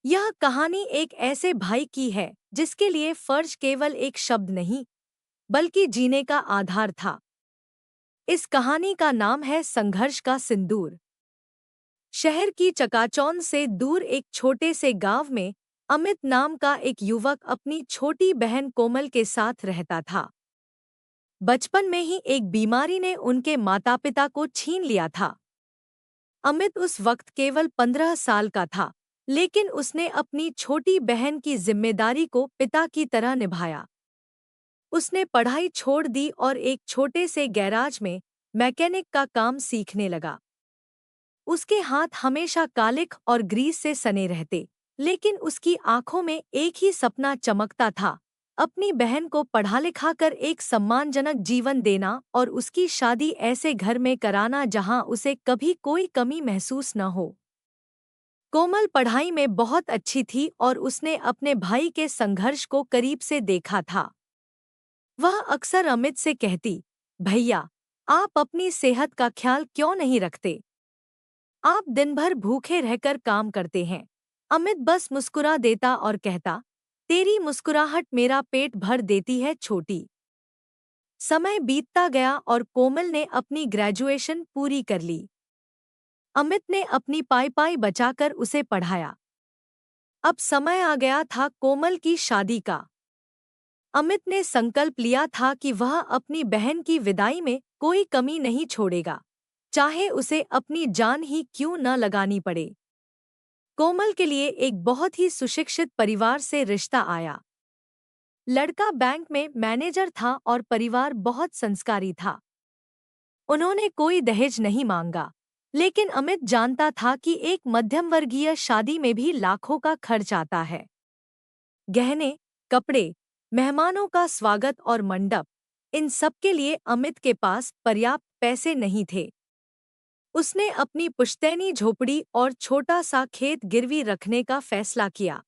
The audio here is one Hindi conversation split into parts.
यह कहानी एक ऐसे भाई की है जिसके लिए फर्ज केवल एक शब्द नहीं बल्कि जीने का आधार था। इस कहानी का नाम है संघर्ष का सिंदूर। शहर की चकाचौंध से दूर एक छोटे से गांव में अमित नाम का एक युवक अपनी छोटी बहन कोमल के साथ रहता था। बचपन में ही एक बीमारी ने उनके माता पिता को छीन लिया था। अमित उस वक्त केवल 15 साल का था, लेकिन उसने अपनी छोटी बहन की जिम्मेदारी को पिता की तरह निभाया। उसने पढ़ाई छोड़ दी और एक छोटे से गैराज में मैकेनिक का काम सीखने लगा। उसके हाथ हमेशा कालिख और ग्रीस से सने रहते, लेकिन उसकी आंखों में एक ही सपना चमकता था, अपनी बहन को पढ़ा लिखा कर एक सम्मानजनक जीवन देना और उसकी शादी ऐसे घर में कराना जहां उसे कभी कोई कमी महसूस न हो। कोमल पढ़ाई में बहुत अच्छी थी और उसने अपने भाई के संघर्ष को करीब से देखा था। वह अक्सर अमित से कहती, भैया, आप अपनी सेहत का ख्याल क्यों नहीं रखते? आप दिन भर भूखे रहकर काम करते हैं। अमित बस मुस्कुरा देता और कहता, तेरी मुस्कुराहट मेरा पेट भर देती है छोटी। समय बीतता गया और कोमल ने अपनी ग्रेजुएशन पूरी कर ली। अमित ने अपनी पाई पाई बचाकर उसे पढ़ाया। अब समय आ गया था कोमल की शादी का। अमित ने संकल्प लिया था कि वह अपनी बहन की विदाई में कोई कमी नहीं छोड़ेगा, चाहे उसे अपनी जान ही क्यों न लगानी पड़े। कोमल के लिए एक बहुत ही सुशिक्षित परिवार से रिश्ता आया। लड़का बैंक में मैनेजर था और परिवार बहुत संस्कारी था। उन्होंने कोई दहेज नहीं मांगा, लेकिन अमित जानता था कि एक मध्यम वर्गीय शादी में भी लाखों का खर्च आता है। गहने, कपड़े, मेहमानों का स्वागत और मंडप, इन सब के लिए अमित के पास पर्याप्त पैसे नहीं थे। उसने अपनी पुश्तैनी झोपड़ी और छोटा सा खेत गिरवी रखने का फैसला किया।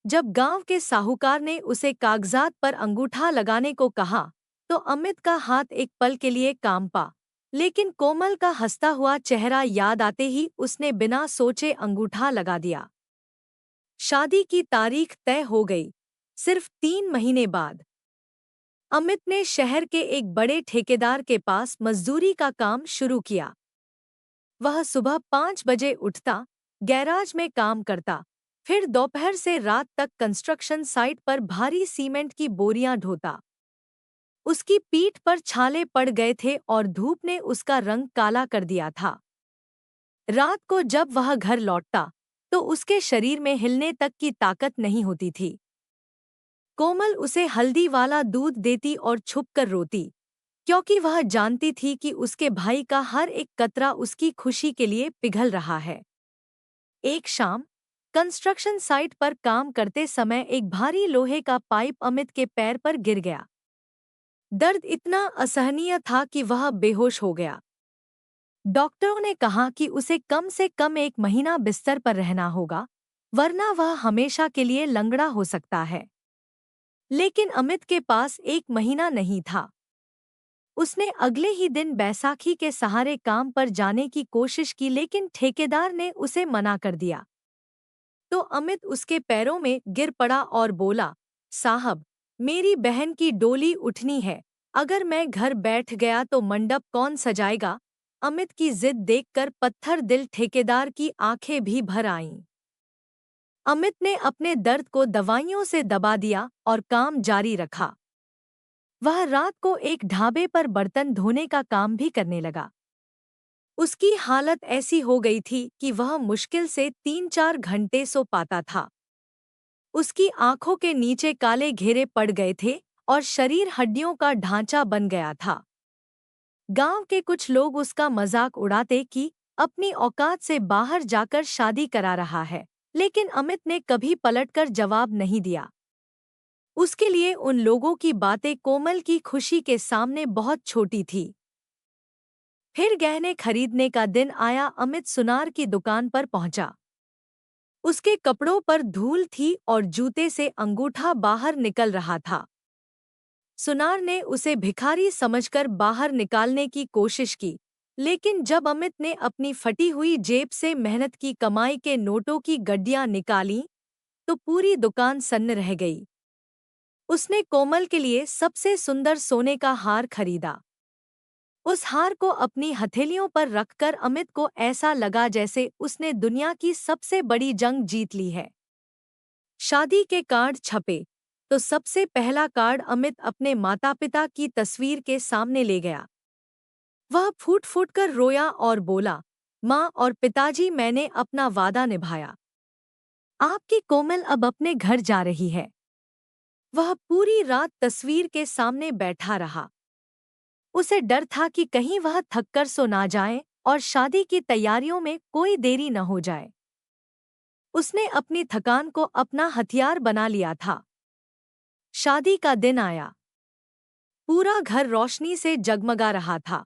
जब गांव के साहूकार ने उसे कागजात पर अंगूठा लगाने को कहा, तो अमित का हाथ एक पल के लिए कांपा, लेकिन कोमल का हंसता हुआ चेहरा याद आते ही उसने बिना सोचे अंगूठा लगा दिया। शादी की तारीख तय हो गई। सिर्फ 3 महीने बाद अमित ने शहर के एक बड़े ठेकेदार के पास मजदूरी का काम शुरू किया। वह सुबह 5 बजे उठता, गैराज में काम करता, फिर दोपहर से रात तक कंस्ट्रक्शन साइट पर भारी सीमेंट की बोरियां ढोता। उसकी पीठ पर छाले पड़ गए थे और धूप ने उसका रंग काला कर दिया था। रात को जब वह घर लौटता, तो उसके शरीर में हिलने तक की ताकत नहीं होती थी। कोमल उसे हल्दी वाला दूध देती और छुपकर रोती, क्योंकि वह जानती थी कि उसके भाई का हर एक कतरा उसकी खुशी के लिए पिघल रहा है। एक शाम कंस्ट्रक्शन साइट पर काम करते समय एक भारी लोहे का पाइप अमित के पैर पर गिर गया। दर्द इतना असहनीय था कि वह बेहोश हो गया। डॉक्टरों ने कहा कि उसे कम से कम 1 महीना बिस्तर पर रहना होगा, वरना वह हमेशा के लिए लंगड़ा हो सकता है। लेकिन अमित के पास 1 महीना नहीं था। उसने अगले ही दिन बैसाखी के सहारे काम पर जाने की कोशिश की, लेकिन ठेकेदार ने उसे मना कर दिया। तो अमित उसके पैरों में गिर पड़ा और बोला, साहब, मेरी बहन की डोली उठनी है, अगर मैं घर बैठ गया तो मंडप कौन सजाएगा? अमित की जिद देखकर पत्थर दिल ठेकेदार की आंखें भी भर आईं। अमित ने अपने दर्द को दवाइयों से दबा दिया और काम जारी रखा। वह रात को एक ढाबे पर बर्तन धोने का काम भी करने लगा। उसकी हालत ऐसी हो गई थी कि वह मुश्किल से 3-4 घंटे सो पाता था। उसकी आंखों के नीचे काले घेरे पड़ गए थे और शरीर हड्डियों का ढांचा बन गया था। गांव के कुछ लोग उसका मजाक उड़ाते कि अपनी औकात से बाहर जाकर शादी करा रहा है, लेकिन अमित ने कभी पलटकर जवाब नहीं दिया। उसके लिए उन लोगों की बातें कोमल की खुशी के सामने बहुत छोटी थी। फिर गहने खरीदने का दिन आया। अमित सुनार की दुकान पर पहुंचा। उसके कपड़ों पर धूल थी और जूते से अंगूठा बाहर निकल रहा था। सुनार ने उसे भिखारी समझकर बाहर निकालने की कोशिश की, लेकिन जब अमित ने अपनी फटी हुई जेब से मेहनत की कमाई के नोटों की गड्डियां निकालीं, तो पूरी दुकान सन्न रह गई। उसने कोमल के लिए सबसे सुंदर सोने का हार खरीदा। उस हार को अपनी हथेलियों पर रखकर अमित को ऐसा लगा जैसे उसने दुनिया की सबसे बड़ी जंग जीत ली है। शादी के कार्ड छपे, तो सबसे पहला कार्ड अमित अपने माता-पिता की तस्वीर के सामने ले गया। वह फूट फूट कर रोया और बोला, माँ और पिताजी, मैंने अपना वादा निभाया। आपकी कोमल अब अपने घर जा रही है। वह पूरी रात तस्वीर के सामने बैठा रहा। उसे डर था कि कहीं वह थककर सो ना जाए और शादी की तैयारियों में कोई देरी न हो जाए। उसने अपनी थकान को अपना हथियार बना लिया था। शादी का दिन आया। पूरा घर रोशनी से जगमगा रहा था।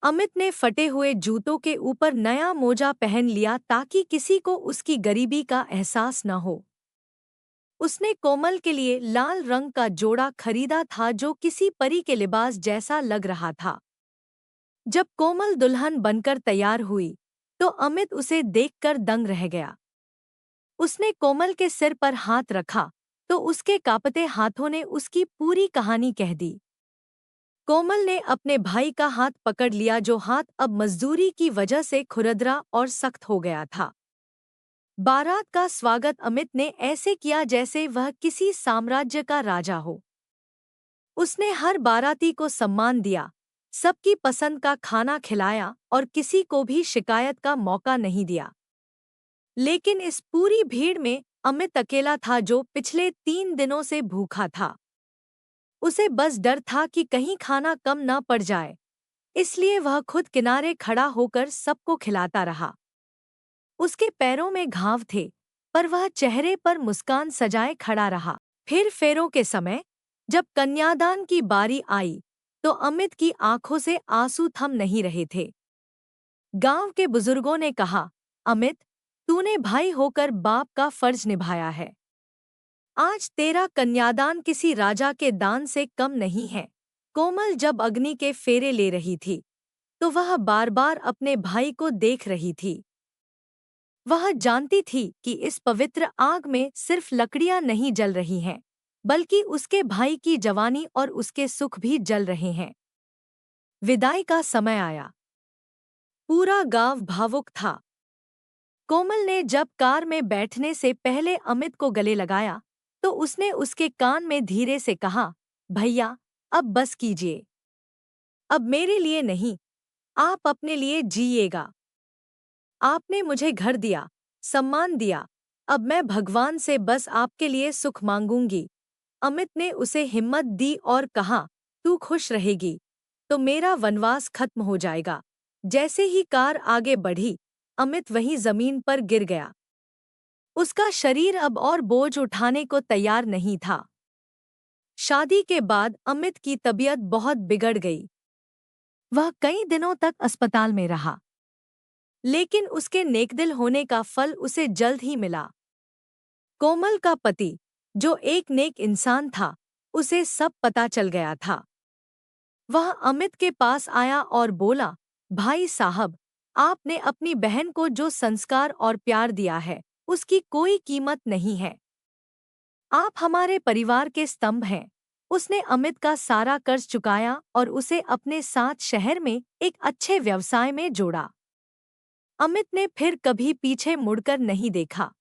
अमित ने फटे हुए जूतों के ऊपर नया मोजा पहन लिया ताकि किसी को उसकी गरीबी का एहसास न हो। उसने कोमल के लिए लाल रंग का जोड़ा खरीदा था जो किसी परी के लिबास जैसा लग रहा था। जब कोमल दुल्हन बनकर तैयार हुई, तो अमित उसे देखकर दंग रह गया। उसने कोमल के सिर पर हाथ रखा, तो उसके कांपते हाथों ने उसकी पूरी कहानी कह दी। कोमल ने अपने भाई का हाथ पकड़ लिया, जो हाथ अब मजदूरी की वजह से खुरदरा और सख्त हो गया था। बारात का स्वागत अमित ने ऐसे किया जैसे वह किसी साम्राज्य का राजा हो। उसने हर बाराती को सम्मान दिया, सबकी पसंद का खाना खिलाया और किसी को भी शिकायत का मौका नहीं दिया। लेकिन इस पूरी भीड़ में अमित अकेला था जो पिछले 3 दिनों से भूखा था। उसे बस डर था कि कहीं खाना कम न पड़ जाए, इसलिए वह खुद किनारे खड़ा होकर सबको खिलाता रहा। उसके पैरों में घाव थे, पर वह चेहरे पर मुस्कान सजाए खड़ा रहा। फिर फेरों के समय, जब कन्यादान की बारी आई, तो अमित की आंखों से आंसू थम नहीं रहे थे। गांव के बुजुर्गों ने कहा, अमित, तूने भाई होकर बाप का फर्ज निभाया है। आज तेरा कन्यादान किसी राजा के दान से कम नहीं है। कोमल जब अग्नि के फेरे ले रही थी, तो वह बार बार अपने भाई को देख रही थी। वह जानती थी कि इस पवित्र आग में सिर्फ लकड़ियां नहीं जल रही हैं, बल्कि उसके भाई की जवानी और उसके सुख भी जल रहे हैं। विदाई का समय आया। पूरा गांव भावुक था। कोमल ने जब कार में बैठने से पहले अमित को गले लगाया, तो उसने उसके कान में धीरे से कहा, भैया, अब बस कीजिए। अब मेरे लिए नहीं, आप अपने लिए जिएगा। आपने मुझे घर दिया, सम्मान दिया, अब मैं भगवान से बस आपके लिए सुख मांगूंगी। अमित ने उसे हिम्मत दी और कहा, तू खुश रहेगी, तो मेरा वनवास खत्म हो जाएगा। जैसे ही कार आगे बढ़ी, अमित वहीं जमीन पर गिर गया। उसका शरीर अब और बोझ उठाने को तैयार नहीं था। शादी के बाद अमित की तबीयत बहुत बिगड़ गई। वह कई दिनों तक अस्पताल में रहा, लेकिन उसके नेकदिल होने का फल उसे जल्द ही मिला। कोमल का पति, जो एक नेक इंसान था, उसे सब पता चल गया था। वह अमित के पास आया और बोला, भाई साहब, आपने अपनी बहन को जो संस्कार और प्यार दिया है, उसकी कोई कीमत नहीं है। आप हमारे परिवार के स्तंभ हैं। उसने अमित का सारा कर्ज चुकाया और उसे अपने साथ शहर में एक अच्छे व्यवसाय में जोड़ा। अमित ने फिर कभी पीछे मुड़कर नहीं देखा।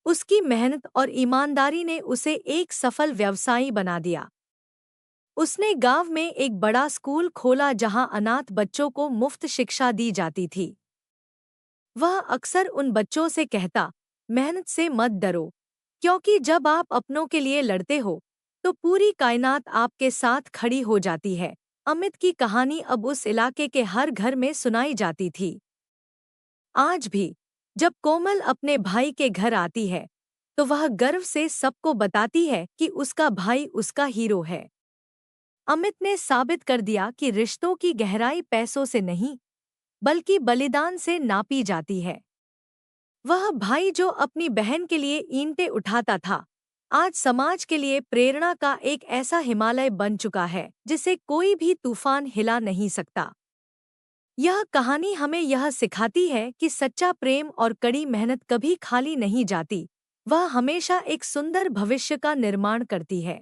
उसकी मेहनत और ईमानदारी ने उसे एक सफल व्यवसायी बना दिया। उसने गांव में एक बड़ा स्कूल खोला जहां अनाथ बच्चों को मुफ्त शिक्षा दी जाती थी। वह अक्सर उन बच्चों से कहता, मेहनत से मत डरो, क्योंकि जब आप अपनों के लिए लड़ते हो, तो पूरी कायनात आपके साथ खड़ी हो जाती है। अमित की कहानी अब उस इलाके के हर घर में सुनाई जाती थी। आज भी, जब कोमल अपने भाई के घर आती है, तो वह गर्व से सबको बताती है कि उसका भाई उसका हीरो है। अमित ने साबित कर दिया कि रिश्तों की गहराई पैसों से नहीं, बल्कि बलिदान से नापी जाती है। वह भाई जो अपनी बहन के लिए ईंटें उठाता था, आज समाज के लिए प्रेरणा का एक ऐसा हिमालय बन चुका है जिसे कोई भी तूफान हिला नहीं सकता। यह कहानी हमें यह सिखाती है कि सच्चा प्रेम और कड़ी मेहनत कभी खाली नहीं जाती, वह हमेशा एक सुंदर भविष्य का निर्माण करती है।